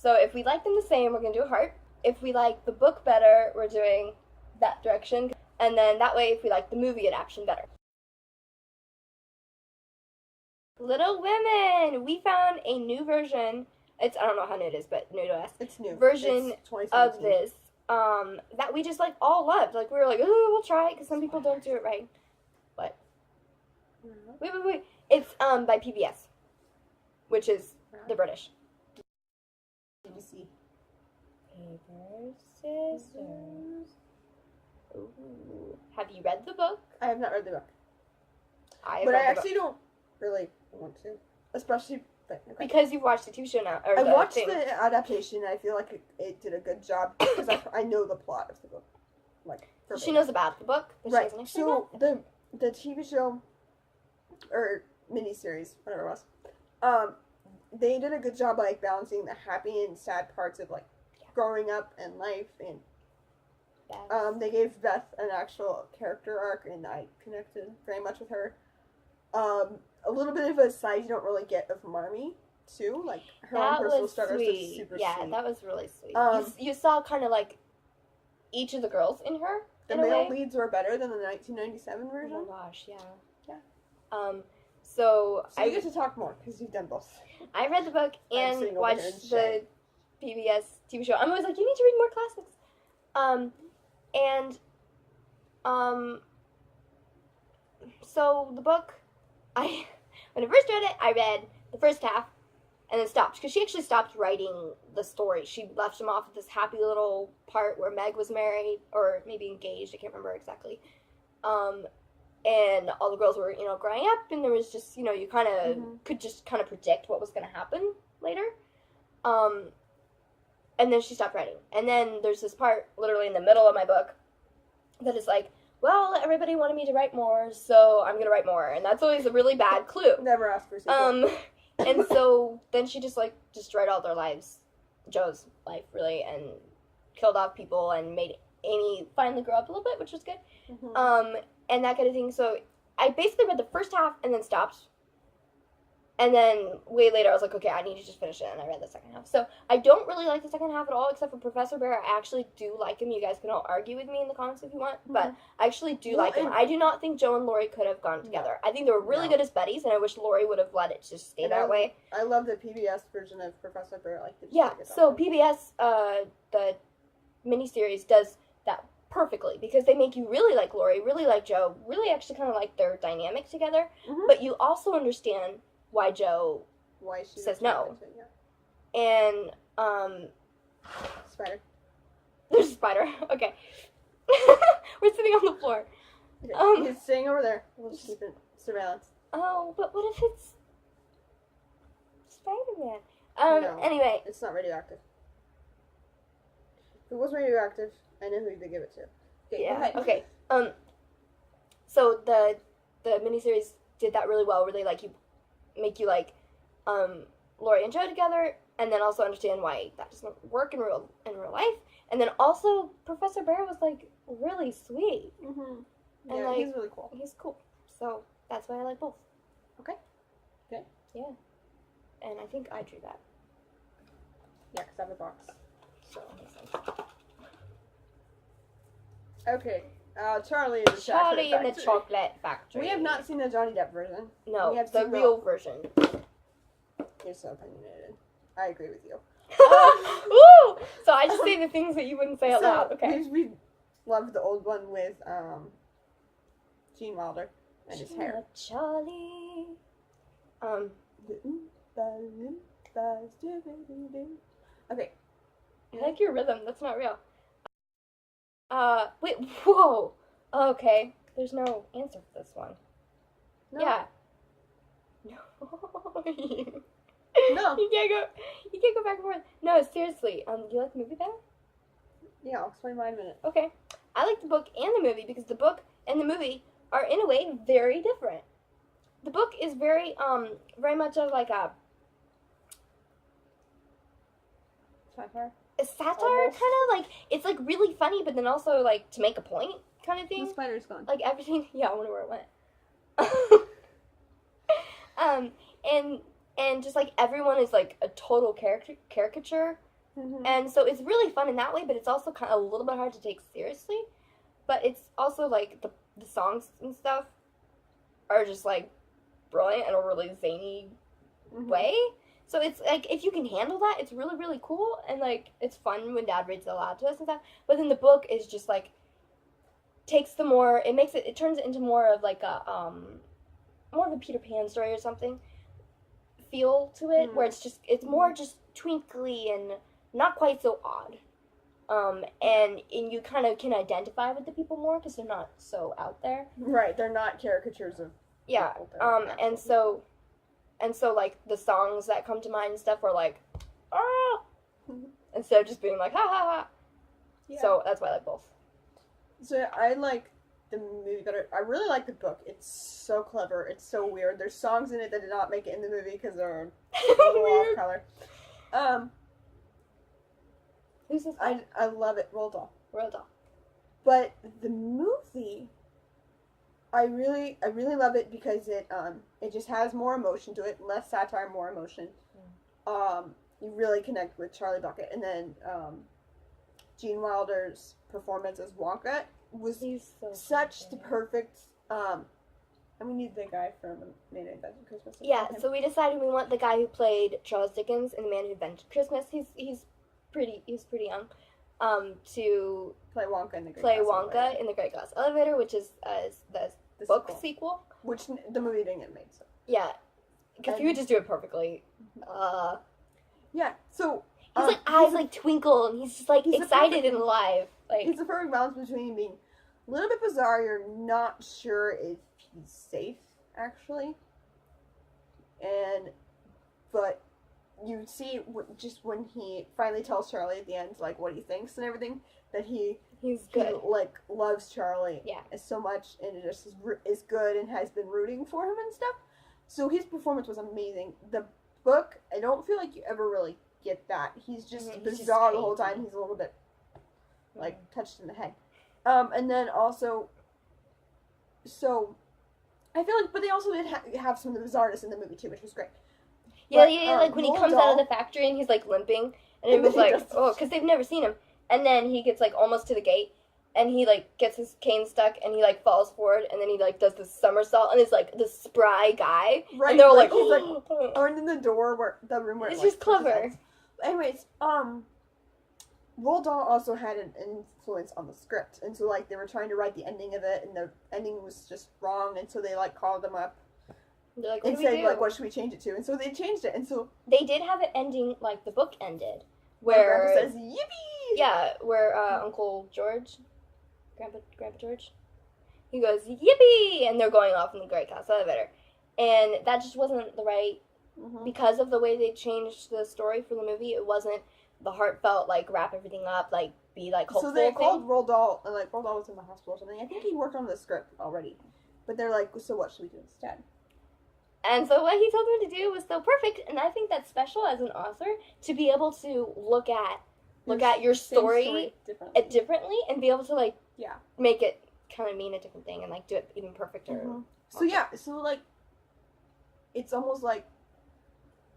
So if we like them the same, we're going to do a heart. If we like the book better, we're doing that direction. And then that way, if we like the movie adaptation better. Little Women! We found a new version. I don't know how new it is, but new to us. It's new. Version it's of this that we just like all loved. Like we were like, oh, we'll try it because some people don't do it right. What? Wait. It's by PBS, which is the British. BBC. Paper Sisters. Ooh. Have you read the book? I have not read the book. I actually don't really want to, especially because you've watched the TV show now. I watched the adaptation, and I feel like it did a good job because I know the plot of the book. Like she knows about the book, but right? She so the TV show or miniseries, whatever it was, they did a good job like balancing the happy and sad parts of like growing up and life, and they gave Beth an actual character arc, and I connected very much with her. A little bit of a side you don't really get of Marmee, too. Like, her own personal struggles are super yeah, sweet. That was really sweet. You saw kind of, like, each of the girls in her, The male leads were better than the 1997 version. Oh my gosh, yeah. Yeah. So you get to talk more, because you've done both. I read the book and watched the PBS TV show. I'm always like, you need to read more classics. So the book, when I first read it, I read the first half and then stopped because she actually stopped writing the story. She left him off at this happy little part where Meg was married or maybe engaged. I can't remember exactly. And all the girls were, growing up, and there was just, you kind of could just kind of predict what was going to happen later. And then she stopped writing. And then there's this part literally in the middle of my book that is like, well, everybody wanted me to write more, so I'm going to write more. And that's always a really bad clue. Never ask for sequel. And so then she just destroyed all their lives, Joe's life, really, and killed off people and made Amy finally grow up a little bit, which was good. And that kind of thing. So I basically read the first half and then stopped. And then way later, I was like, okay, I need to just finish it, and I read the second half. So I don't really like the second half at all, except for Professor Bear. I actually do like him. You guys can all argue with me in the comments if you want, but I actually do like him. I do not think Joe and Laurie could have gone together. I think they were really good as buddies, and I wish Laurie would have let it just stay that way. I love the PBS version of Professor Bear. So PBS, the miniseries, does that perfectly because they make you really like Laurie, really like Joe, really actually kind of like their dynamic together, but you also understand why Joe says no. And, Spider. There's a spider. Okay. We're sitting on the floor. Okay. He's staying over there. We'll just keep it surveillance. Oh, but what if it's Spider-Man? No, anyway. It's not radioactive. If it was radioactive, I know who to give it to. Okay, yeah. Go ahead. Okay. So the miniseries did that really well, where they make you like Laurie and Joe together, and then also understand why that doesn't work in real life. And then also Professor Bear was really sweet. Yeah, he's really cool. He's cool. So that's why I like both. Okay. Okay. Yeah. And I think I drew that. Yeah, because I have a box. So okay. Charlie in the Chocolate Factory. We have not seen the Johnny Depp version. No, we have the real version. You're so opinionated. I agree with you. Ooh! So I just say the things that you wouldn't say out loud. Okay. We loved the old one with Gene Wilder and his hair. Charlie. Okay. I like your rhythm. That's not real. Wait, whoa. Okay. There's no answer for this one. No. Yeah. No. You can't go back and forth. No, seriously. Do you like the movie better? Yeah, I'll explain mine in a minute. Okay. I like the book and the movie because the book and the movie are in a way very different. The book is very much of like a satire. A satire, kind of like, it's like really funny, but then also like to make a point kind of thing. The spider's gone. Like everything. Yeah, I wonder where it went. And just like everyone is like a total caricature And so it's really fun in that way, but it's also kind of a little bit hard to take seriously. But it's also, like, the songs and stuff are just, like, brilliant in a really zany way. So it's, like, if you can handle that, it's really, really cool. And, like, it's fun when Dad reads it aloud to us and stuff. But then the book is just, like, it turns it into more of, like, more of a Peter Pan story or something feel to it, where it's more just twinkly and not quite so odd. And you kind of can identify with the people more because they're not so out there. Right, they're not caricatures of people. And so like the songs that come to mind and stuff are like, ah, instead of just being like ha ha ha. Yeah. So that's why I like both. So I like the movie better. I really like the book. It's so clever. It's so weird. There's songs in it that did not make it in the movie because they're a little off color. Who's this? I love it. Roald Dahl. Roald Dahl. But the movie, I really love it because it just has more emotion to it, less satire, more emotion. You really connect with Charlie Bucket, and then Gene Wilder's performance as Wonka was such the perfect. And we need the guy from Man Who Invented Christmas. Yeah, so we decided we want the guy who played Charles Dickens in The Man Who Invented Christmas. He's pretty young. To play Wonka in the Great Glass Elevator, which is the book sequel. Which the movie didn't get made. So. Yeah, because you would just do it perfectly. Yeah, so his eyes like twinkle, and he's just like excited and alive. Like it's a perfect balance between being a little bit bizarre. You're not sure if he's safe, actually, but you see just when he finally tells Charlie at the end, like what he thinks and everything, that he's good. He, like loves Charlie, so much, and it just is good and has been rooting for him and stuff. So his performance was amazing. The book, I don't feel like you ever really get that. He's just bizarre the whole time. He's a little bit like touched in the head. And then also, so I feel like, but they also did have some of the bizarreness in the movie too, which was great. Yeah, like when he comes out of the factory and he's like limping, and it was like, oh, because they've never seen him. And then he gets like almost to the gate, and he like gets his cane stuck, and he like falls forward, and then he like does this somersault, and it's like this spry guy, right? And they're all like, he's like, or in the door where the room where it's just clever. Anyways, Roald Dahl also had an influence on the script, and so like they were trying to write the ending of it, and the ending was just wrong, and so they like called them up. They're like, and said, like, what should we change it to? And so they changed it, and so they did have it ending like the book ended, where Grandpa says yippee. Yeah, where Uncle George, Grandpa George, he goes yippee, and they're going off in the Great Glass Elevator, and that just wasn't the right because of the way they changed the story for the movie. It wasn't the heartfelt like wrap everything up, like be like hopeful. So they called Roald Dahl, and like Roald Dahl was in the hospital or something. I think he worked on the script already, but they're like, so what should we do instead? And so what he told them to do was so perfect, and I think that's special as an author to be able to look at your story differently and be able to like make it kind of mean a different thing and like do it even perfecter. So yeah, so like it's almost like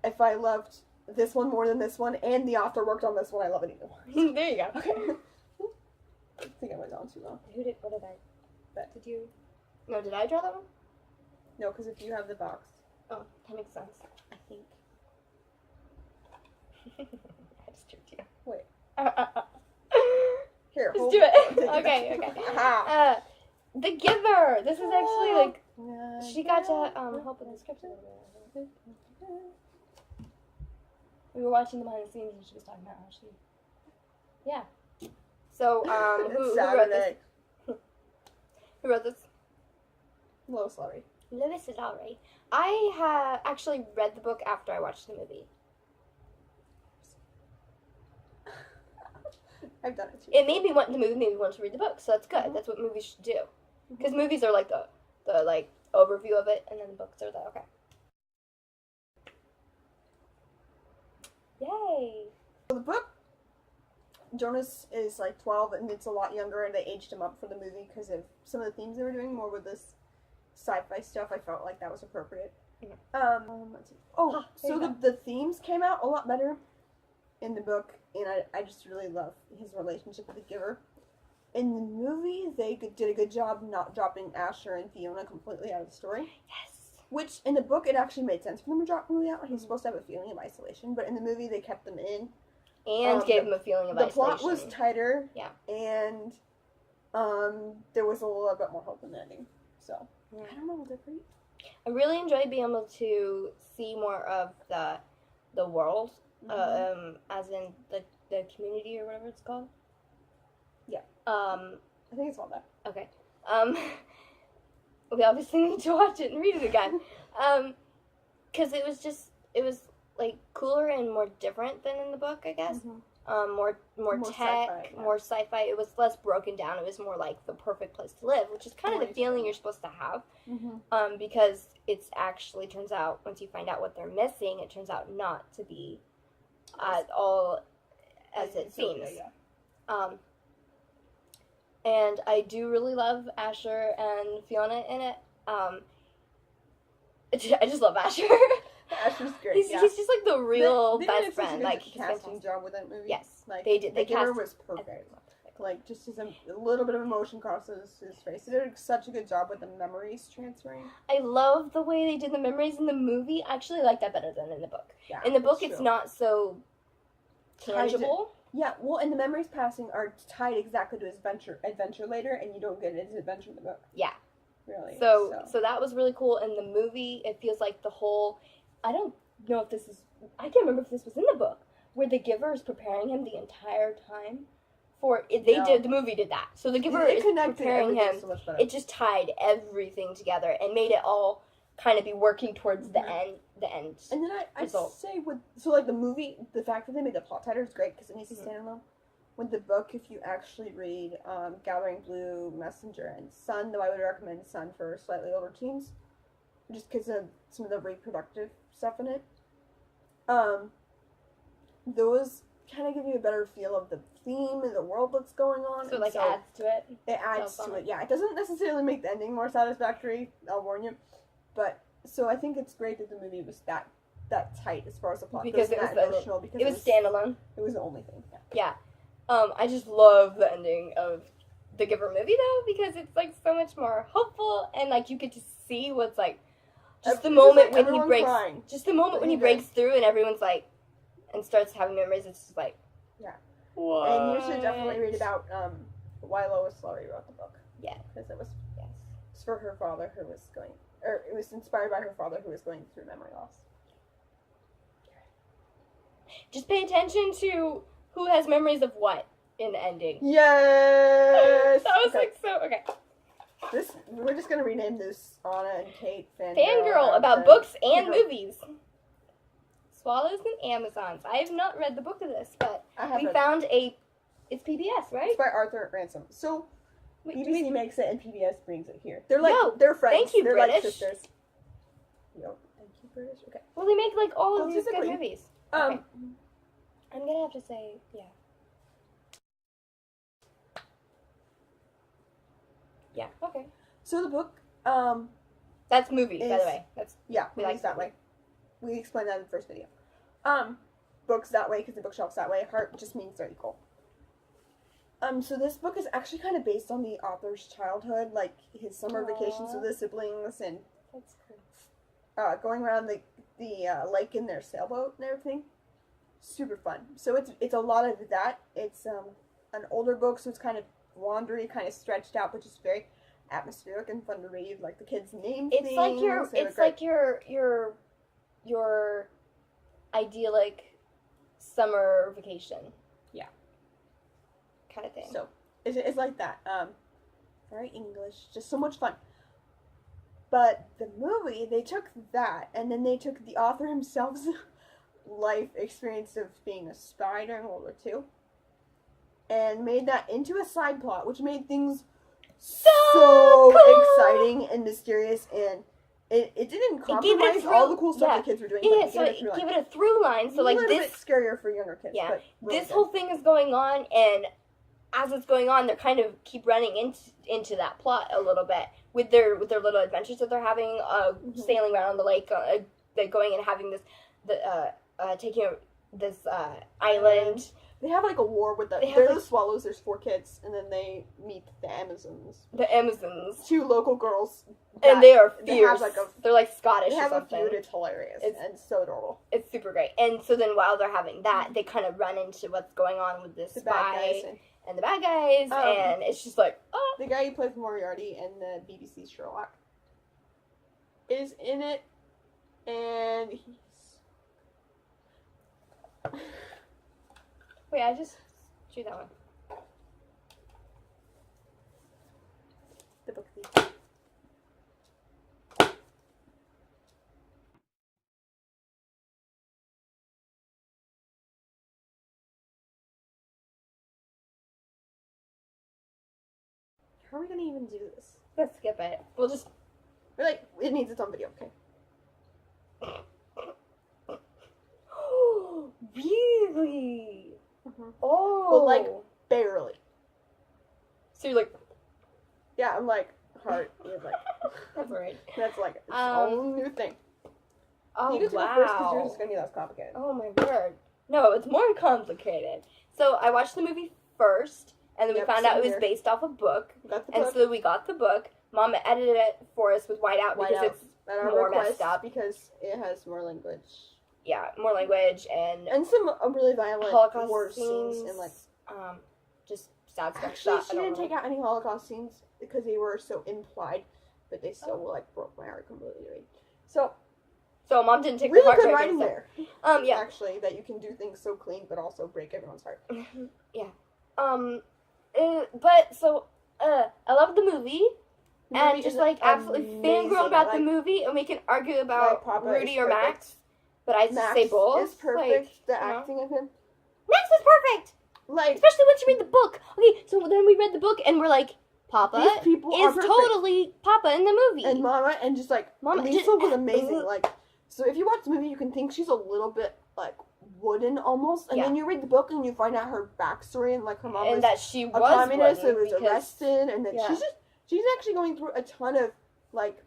if I loved this one more than this one, and the author worked on this one, I love it even more. There you go. Okay. I think I went on too long. What did I? But did you? No, did I draw that one? No, because if you have the box. Oh, that makes sense. I think. I just tricked you. Wait. Here, let's do it. Okay. The Giver. This is actually like she got to help with the script. We were watching the behind the scenes, and she was talking about how she. Yeah. So who wrote this? Who wrote this? Lois Lowry. Lois Lowry. I have actually read the book after I watched the movie. I've done it too. It made me want to read the book, so that's good. That's what movies should do. Because movies are like the like overview of it, and then the books are okay. Yay! So the book, Jonas is like 12, and it's a lot younger, and they aged him up for the movie because of some of the themes they were doing more with this sci-fi stuff. I felt like that was appropriate. Let's see. Oh, so the themes came out a lot better in the book and I just really love his relationship with the Giver. In the movie, they did a good job not dropping Asher and Fiona completely out of the story. Yes. Which, in the book, it actually made sense for them to drop Louis out. He's supposed to have a feeling of isolation, but in the movie, they kept them in. And gave him a feeling of isolation. The plot was tighter. Yeah. And there was a little bit more hope in the ending. So, I don't know what they're pretty. I really enjoyed being able to see more of the world, as in the community or whatever it's called. Yeah. I think it's all that. Okay. We obviously need to watch it and read it again. Because it was like cooler and more different than in the book, I guess. More tech, sci-fi, more sci-fi. It was less broken down. It was more like the perfect place to live, which is kind of the feeling you're supposed to have. Because it's actually turns out, once you find out what they're missing, it turns out not to be all as it seems. And I do really love Asher and Fiona in it. I just love Asher. Asher's great. He's just like the real they best did friend. Like a casting job with that movie. Yes, like they did. The Giver cast was perfect. Like just a little bit of emotion crosses his face. They did such a good job with the memories transferring. I love the way they did the memories in the movie. I actually like that better than in the book. Yeah, in the book, it's not so tangible. Yeah, well, and the memories passing are tied exactly to his adventure later, and you don't get his adventure in the book. Yeah. Really. So that was really cool. In the movie, it feels like the whole, I don't know if this is, I can't remember if this was in the book, where the Giver is preparing him the entire time for, the movie did that. So the Giver is preparing him, so it just tied everything together and made it all kind of be working towards the end. And then I'd say the movie, the fact that they made the plot tighter is great because it needs to stand alone. With the book, if you actually read Gathering Blue, Messenger, and Sun, though I would recommend Sun for slightly older teens, just because of some of the reproductive stuff in it. Those kind of give you a better feel of the theme and the world that's going on. So adds to it? It adds to it, yeah. It doesn't necessarily make the ending more satisfactory, I'll warn you. But, so I think it's great that the movie was that tight as far as the plot goes. Because it was standalone. It was the only thing, yeah. I just love the ending of the Giver movie, though, because it's, so much more hopeful, and, you get to see what's, just the moment when he breaks... Crying. Just the moment when he breaks through and everyone's, and starts having memories, it's just, yeah. What? And you should definitely read about, why Lois Lowry wrote the book. Yeah. Because it was for her father who was going... Or it was inspired by her father who was going through memory loss. Just pay attention to who has memories of what in the ending. Yes! That was okay. We're just gonna rename this Anna and Kate Fangirl about books and movies. Swallows and Amazons. I have not read the book of this, but we found it's PBS, right? It's by Arthur Ransom. So BBC makes it and PBS brings it here. They're they're friends. Thank you, they're British. Like sisters. Yo, thank you, British. Okay. Well, they make all of these good movies. Okay. I'm gonna have to say, yeah. Yeah. Okay. So the book, that's movies, by the way. Movies that way. We explained that in the first video. Books that way because the bookshelf's that way. Heart just means they're equal. So this book is actually kind of based on the author's childhood, his summer vacations with his siblings and that's cool. Going around the lake in their sailboat and everything. Super fun. So it's a lot of that. It's an older book, so it's kind of wandery, kind of stretched out, but just very atmospheric and fun to read. The kids name things. It's like your idyllic summer vacation. Yeah. Kind of thing. So it's like that. Very English, just so much fun. But the movie, they took that, and then they took the author himself's life experience of being a spy during World War II, and made that into a side plot, which made things so cool. Exciting and mysterious, and it didn't compromise all the cool stuff the kids were doing. Yeah, so it gave it a through line. So a little bit scarier for younger kids. Yeah, but this whole thing is going on, and as it's going on, they're kind of keep running into that plot a little bit with their little adventures that they're having, sailing around the lake, they're going and having this, taking this island They have like a war with the. They have, They're like, the swallows. There's 4 kids, and then they meet the Amazons. The Amazons. 2 local girls. And they are They fierce. have, like, They're like Scottish They or have a something. feud. It's hilarious and so adorable. It's super great. And so then while they're having that, they kind of run into what's going on with this The spy bad guys and the bad guys, and it's just like, oh. The guy who plays Moriarty in the BBC Sherlock is in it, and he's. Wait, I just drew that one. The book thief. How are we gonna even do this? Let's skip it. We'll just. We're like, it needs its own video, okay? Really? Mm-hmm. Oh. But like, barely. So you're like. Yeah, I'm like, heart. You're like. That's right. That's like its own new thing. Oh, you get to wow. go first because yours is gonna be less complicated. Oh my word. No, it's more complicated. So I watched the movie first, and then we found out it was based off a book. Got the And book. so we got the book. Mom edited it for us with whiteout because it's more messed up. Because it has more language. Yeah, more language and some really violent Holocaust war scenes and like just sad stuff. actually she didn't take out any Holocaust scenes because they were so implied, but they still like broke my heart completely to read. So Mom didn't take really the heart good writing there. Yeah. Actually, that you can do things so clean but also break everyone's heart. Yeah. But so I love the movie. And just like absolutely fangirl about the movie, and we can argue about Rudy or Max. But I just say both. Is perfect. The acting of him. Max was perfect. Like, especially once you read the book. Okay, so then we read the book and we're like, Papa these people is totally Papa in the movie. And Mama, and just like Lisa was amazing. Like, so if you watch the movie, you can think she's a little bit like wooden almost, and then you read the book and you find out her backstory and like her mom was that she was a communist wooden who was arrested, and then she's actually going through a ton of like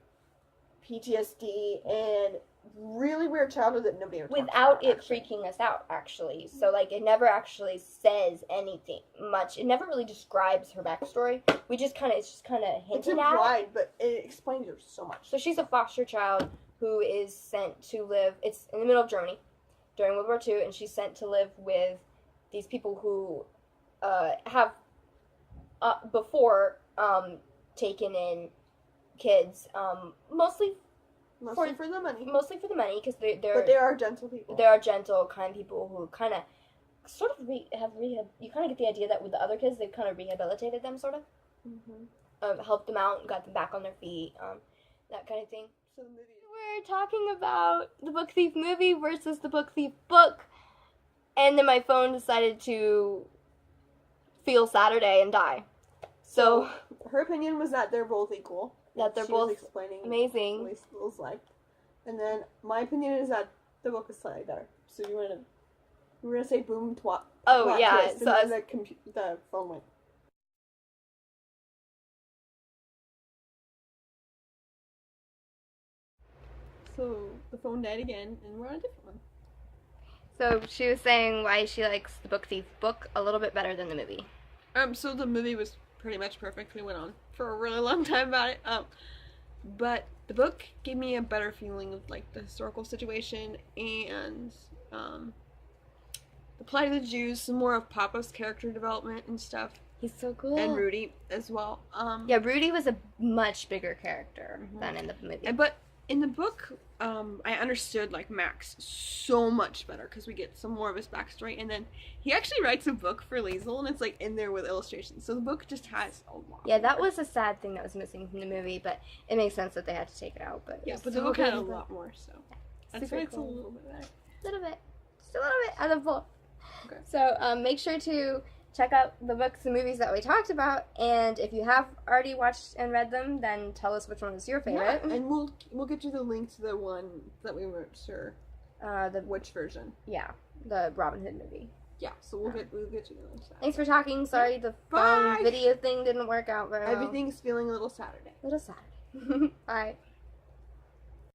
PTSD and really weird childhood that nobody ever talks without about, it freaking us out, actually. So like it never actually says anything much. It never really describes her backstory. It's just kind of hinted it's implied, but it explains her so much. So she's a foster child who is sent to live. It's in the middle of Germany during World War II, and she's sent to live with these people who have before taken in kids, mostly for the money. Mostly for the money, because but they are gentle people. They are gentle, kind people who kind of sort of you kind of get the idea that with the other kids, they've kind of rehabilitated them, sort of. Helped them out, got them back on their feet, that kind of thing. So we're talking about the Book Thief movie versus the Book Thief book, and then my phone decided to feel Saturday and die. So her opinion was that they're both equal. That they're both amazing. Lisa's life. And then my opinion is that the book is slightly better. So we're gonna say boom twat. Oh twat yeah. twist, So and then the phone went. So the phone died again, and we're on a different one. So she was saying why she likes the Book Thief book a little bit better than the movie. So the movie was pretty much perfect. We went on for a really long time about it. But the book gave me a better feeling of like the historical situation and the plight of the Jews, some more of Papa's character development and stuff. He's so cool. And Rudy as well. Yeah, Rudy was a much bigger character than in the movie. But in the book, I understood like Max so much better because we get some more of his backstory, and then he actually writes a book for Liesl, and it's like in there with illustrations. So the book just has a lot. Yeah, that was a sad thing that was missing from the movie, but it makes sense that they had to take it out. But yeah, but the book had a lot more, so that's why it's a little bit better. A little bit, just a little bit out of both. Okay. So make sure to check out the books and movies that we talked about, and if you have already watched and read them, then tell us which one was your favorite. Yeah, and we'll get you the link to the one that we weren't sure which version. Yeah, the Robin Hood movie. Yeah, so we'll get you the link to that. Thanks for talking. Sorry the phone video thing didn't work out very well. Everything's feeling a little Saturday. Little Saturday. Bye.